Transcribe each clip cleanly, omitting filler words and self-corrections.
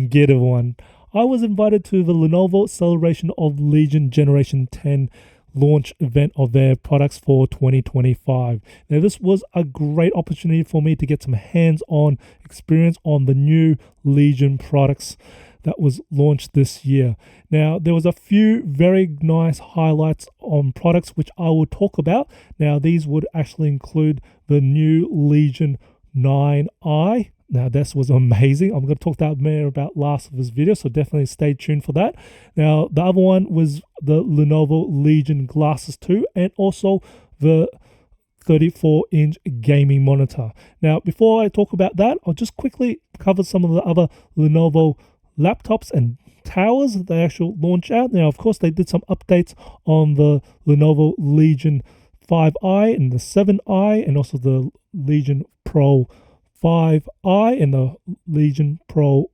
get a one. I was invited to the Lenovo celebration of Legion Generation 10 launch event of their products for 2025. Now, this was a great opportunity for me to get some hands-on experience on the new Legion products that was launched this year. Now, there was a few very nice highlights on products which I will talk about. Now, these would actually include the new Legion 9i. Now, this was amazing. I'm going to talk that more about last of this video, so definitely stay tuned for that. Now, the other one was the Lenovo Legion Glasses 2 and also the 34-inch gaming monitor. Now, before I talk about that, I'll just quickly cover some of the other Lenovo laptops and towers that they actually launch out. Now, of course, they did some updates on the Lenovo Legion 5i and the 7i and also the Legion Pro 5i and the Legion Pro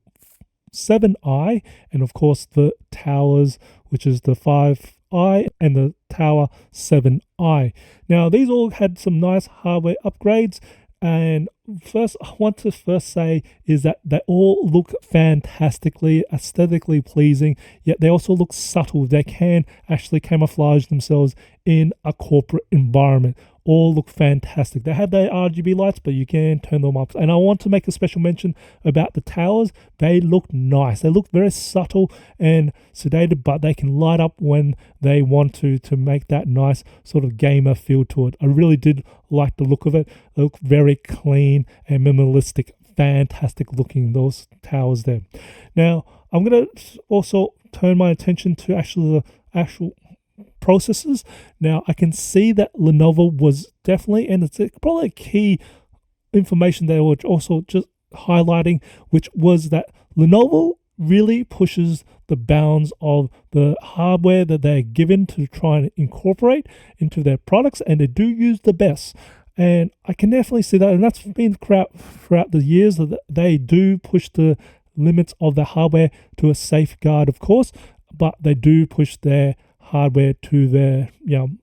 7i, and of course the towers, which is the 5i and the Tower 7i. Now, these all had some nice hardware upgrades, and first I want to say is that they all look fantastically aesthetically pleasing, yet they also look subtle. They can actually camouflage themselves in a corporate environment. All look fantastic. They have their RGB lights, but you can turn them up. And I want to make a special mention about the towers. They look nice. They look very subtle and sedated, but they can light up when they want to make that nice sort of gamer feel to it. I really did like the look of it. They look very clean and minimalistic. Fantastic looking, those towers there. Now, I'm going to also turn my attention to the actual processors. Now, I can see that Lenovo was definitely, and it's probably a key information they were also just highlighting, which was that Lenovo really pushes the bounds of the hardware that they're given to try and incorporate into their products, and they do use the best. And I can definitely see that, and that's been throughout the years, that they do push the limits of the hardware to a safeguard, of course, but they do push their hardware to their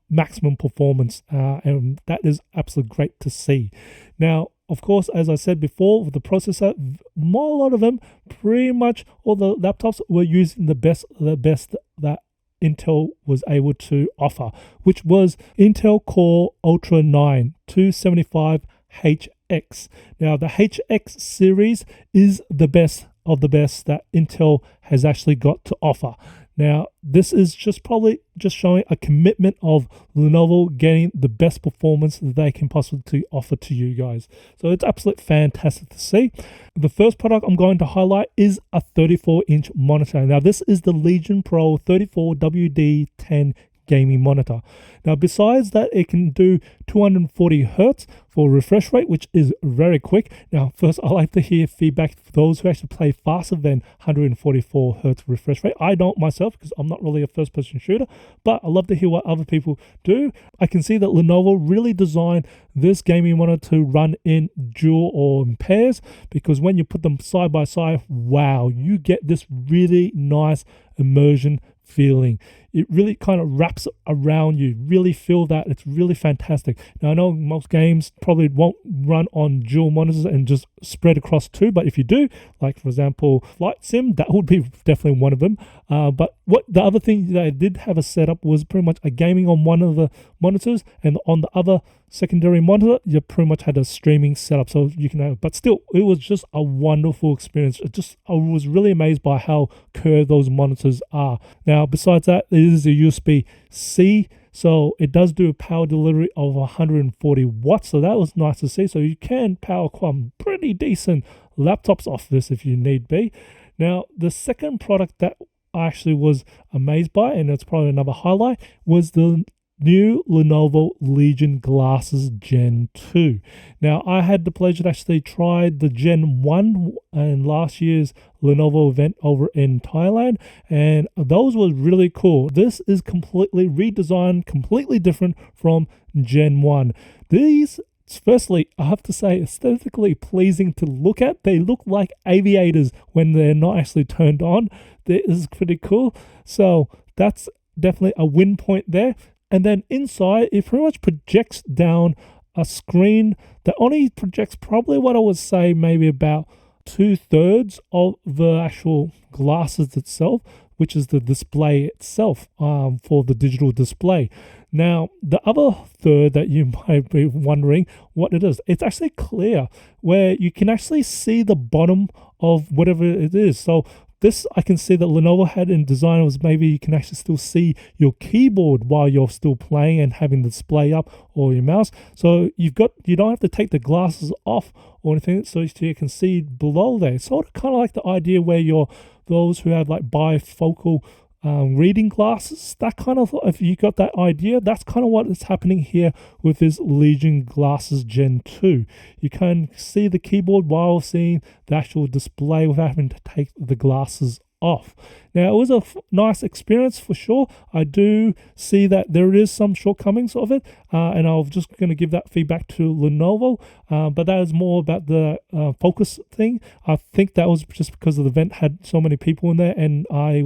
maximum performance, and that is absolutely great to see. Now, of course, as I said before, with the processor, a lot of them, pretty much all the laptops were using the best that Intel was able to offer, which was Intel Core Ultra 9 275HX. Now, the HX series is the best of the best that Intel has actually got to offer. Now, this is probably showing a commitment of Lenovo getting the best performance that they can possibly offer to you guys. So it's absolutely fantastic to see. The first product I'm going to highlight is a 34-inch monitor. Now, this is the Legion Pro 34WD10 gaming monitor. Now, besides that, it can do 240 hertz for refresh rate, which is very quick. Now, first, I like to hear feedback for those who actually play faster than 144 hertz refresh rate. I don't myself, because I'm not really a first-person shooter, but I love to hear what other people do. I can see that Lenovo really designed this gaming monitor to run in dual or in pairs, because when you put them side by side, wow, you get this really nice immersion feeling. It really kind of wraps around you. Really feel that. It's really fantastic. Now, I know most games probably won't run on dual monitors and just spread across two, but if you do, like for example, Flight Sim, that would be definitely one of them. But what the other thing that I did have a setup was pretty much a gaming on one of the monitors, and on the other secondary monitor, you pretty much had a streaming setup, so you can have, but still, it was just a wonderful experience. I was really amazed by how curved those monitors are. Now, besides that, it is a USB-C, so it does do a power delivery of 140 watts, so that was nice to see. So you can power some pretty decent laptops off this if you need be. Now, the second product that I actually was amazed by, and it's probably another highlight, was the new Lenovo Legion Glasses Gen 2. Now, I had the pleasure to actually try the Gen 1 in last year's Lenovo event over in Thailand, and those were really cool. This is completely redesigned, completely different from Gen 1. These, firstly, I have to say, aesthetically pleasing to look at. They look like aviators when they're not actually turned on. This is pretty cool. So that's definitely a win point there. And then inside, it pretty much projects down a screen that only projects probably what I would say maybe about 2/3 of the actual glasses itself, which is the display itself for the digital display. Now, the other third that you might be wondering what it is, it's actually clear where you can actually see the bottom of whatever it is. So this I can see that Lenovo had in design was maybe you can actually still see your keyboard while you're still playing and having the display up, or your mouse. So you don't have to take the glasses off or anything, so you can see below there. It's sort of kind of like the idea where those who have like bifocal reading glasses, that kind of, if you got that idea, that's kind of what is happening here with this Legion Glasses Gen 2. You can see the keyboard while seeing the actual display without having to take the glasses off. Now, it was a nice experience for sure. I do see that there is some shortcomings of it, and I'm just going to give that feedback to Lenovo, but that is more about the focus thing. I think that was just because the event had so many people in there, and I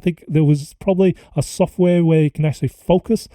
think there was probably a software where you can actually focus,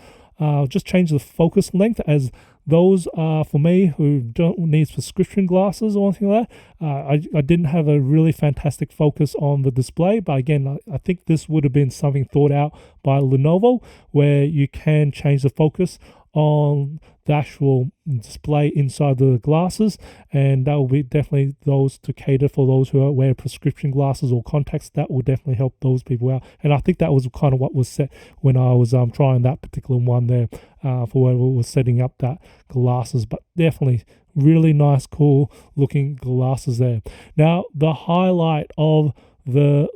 just change the focus length, as those are for me who don't need prescription glasses or anything like that. I didn't have a really fantastic focus on the display, but again, I think this would have been something thought out by Lenovo where you can change the focus on the actual display inside the glasses, and that will be definitely those to cater for those who wear prescription glasses or contacts. That will definitely help those people out, and I think that was kind of what was set when I was trying that particular one there for whoever was setting up that glasses. But definitely really nice, cool looking glasses there. Now, the highlight of the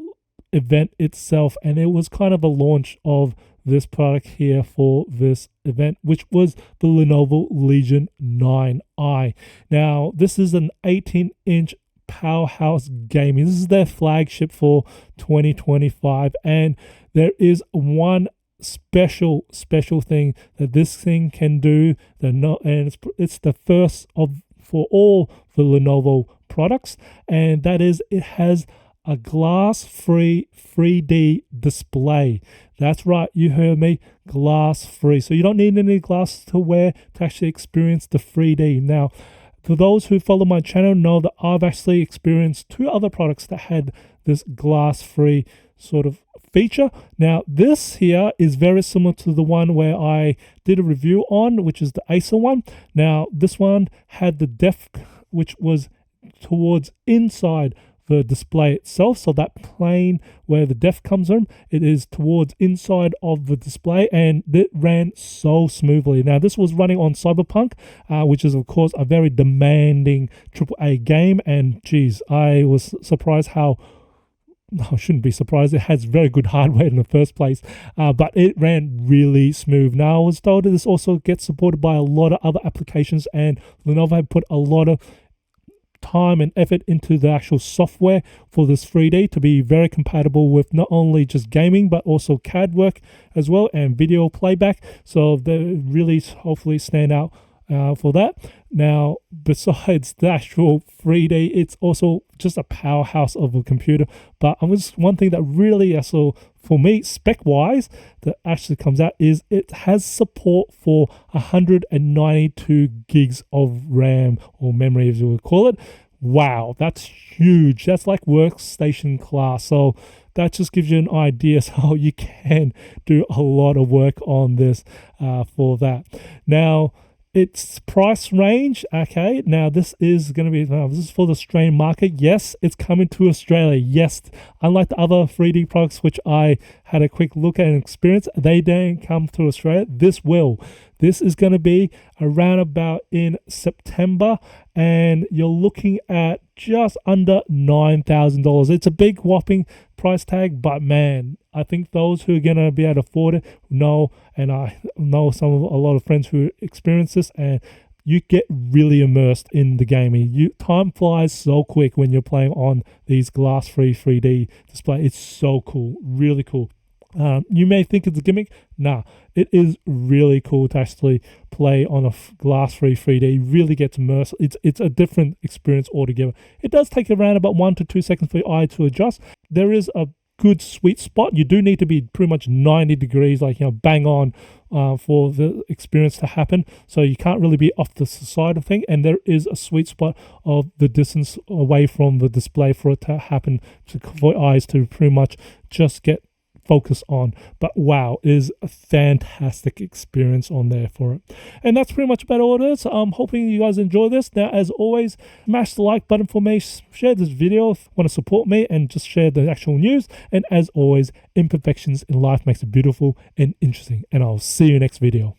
event itself, and it was kind of a launch of this product here for this event, which was the Lenovo Legion 9i. Now, this is an 18-inch powerhouse gaming. This is their flagship for 2025, and there is one special thing that this thing can do, and it's the first for all the Lenovo products, and that is it has a glass-free 3D display. That's right, you heard me, glass-free. So you don't need any glasses to wear to actually experience the 3D. Now, for those who follow my channel know that I've actually experienced two other products that had this glass-free sort of feature. Now, this here is very similar to the one where I did a review on, which is the Acer one. Now, this one had the depth, which was towards inside the display itself, so that plane where the depth comes from, it is towards inside of the display, and it ran so smoothly. Now, this was running on Cyberpunk, which is of course a very demanding AAA game, and geez, I was surprised how, no, I shouldn't be surprised, it has very good hardware in the first place, but it ran really smooth. Now, I was told that this also gets supported by a lot of other applications, and Lenovo have put a lot of time and effort into the actual software for this 3D to be very compatible with not only just gaming but also CAD work as well and video playback. So they really hopefully stand out for that. Now, besides the actual 3D, it's also just a powerhouse of a computer. But one thing that really also for me, spec-wise, that actually comes out is it has support for 192 gigs of RAM or memory, as you would call it. Wow, that's huge. That's like workstation class. So that just gives you an idea how you can do a lot of work on this for that. Now, its price range, okay, now this is going to be, this is for the Australian market. Yes, it's coming to Australia. Yes, unlike the other 3D products, which I had a quick look at and experience, they don't come to Australia. This will. This is going to be around about in September, and you're looking at just under $9,000. It's a big whopping price tag, but man, I think those who are going to be able to afford it know, and I know a lot of friends who experience this, and you get really immersed in the gaming. Time flies so quick when you're playing on these glass-free 3D display. It's so cool, really cool. You may think it's a gimmick. Nah, it is really cool to actually play on a glass-free 3D. Really gets immersed. It's a different experience altogether. It does take around about 1 to 2 seconds for your eye to adjust. There is a good sweet spot. You do need to be pretty much 90 degrees, like, bang on, for the experience to happen. So you can't really be off the side of thing, and there is a sweet spot of the distance away from the display for it to happen, for eyes to pretty much just get focus on. But wow, it is a fantastic experience on there for it. And that's pretty much about all it is. I'm hoping you guys enjoy this. Now, as always, smash the like button for me, share this video if you want to support me, and just share the actual news. And as always, imperfections in life makes it beautiful and interesting. And I'll see you next video.